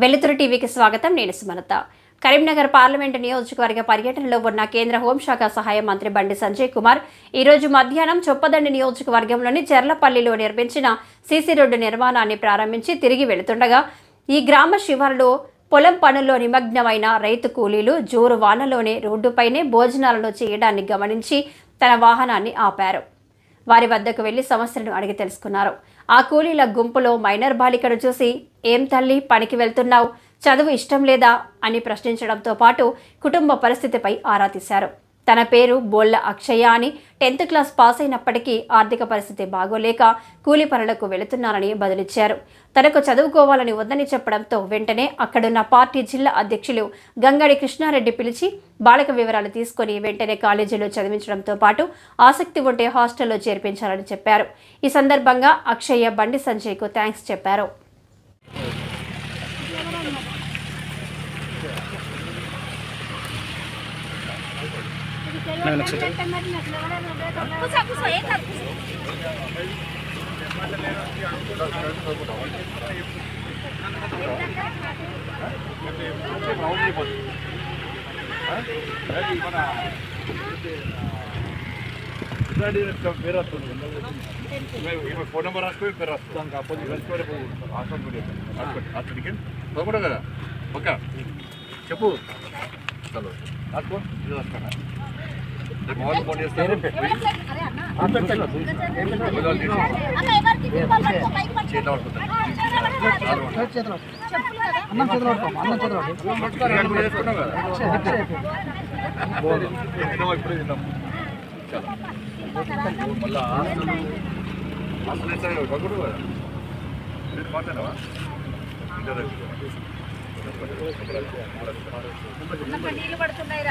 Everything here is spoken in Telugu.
వెలుతురు టీవీకి స్వాగతం. నేను సుమలత. కరీంనగర్ పార్లమెంటు నియోజకవర్గ పర్యటనలో ఉన్న కేంద్ర హోంశాఖ సహాయ మంత్రి బండి సంజయ్ కుమార్ ఈరోజు మధ్యాహ్నం చొప్పదండి నియోజకవర్గంలోని చెర్లపల్లిలో నిర్మించిన సీసీ రోడ్డు నిర్మాణాన్ని ప్రారంభించి తిరిగి వెళుతుండగా ఈ గ్రామ శివారులో పొలం పనుల్లో నిమగ్నమైన రైతు కూలీలు జోరు వానలోనే రోడ్డుపైనే భోజనాలను చేయడాన్ని గమనించి తన వాహనాన్ని ఆపారు. వారి వద్దకు వెళ్లి సమస్యలను అడిగి తెలుసుకున్నారు. ఆ కూలీల గుంపులో మైనర్ బాలికను చూసి ఏం తల్లి పనికి వెళ్తున్నావు, చదువు ఇష్టం లేదా అని ప్రశ్నించడంతో పాటు కుటుంబ పరిస్థితిపై ఆరా తీశారు. తన పేరు బోళ్ల అక్షయ అని 10th క్లాస్ పాస్ అయినప్పటికీ ఆర్థిక పరిస్థితి బాగోలేక కూలి పనులకు వెళుతున్నారని బదులిచ్చారు. తనకు చదువుకోవాలని వద్దని చెప్పడంతో వెంటనే అక్కడున్న పార్టీ జిల్లా అధ్యక్షులు గంగడి కృష్ణారెడ్డి పిలిచి బాలిక వివరాలు తీసుకుని వెంటనే కాలేజీలో చదివించడంతో పాటు ఆసక్తి ఉంటే హాస్టల్లో చేర్పించాలని చెప్పారు. ఈ సందర్భంగా అక్షయ బండి సంజయ్కు థ్యాంక్స్ చెప్పారు. ఫోన్ నెంబర్ రాసుకొని పేరు రాస్తాం కదా. ఓకే చెప్పు రాసుకో మొబైల్ ఫోన్ చేస్తే ఇప్పుడే తింటాం. మళ్ళీ మాట్లాడవా నీళ్ళు పడుతున్నాయి.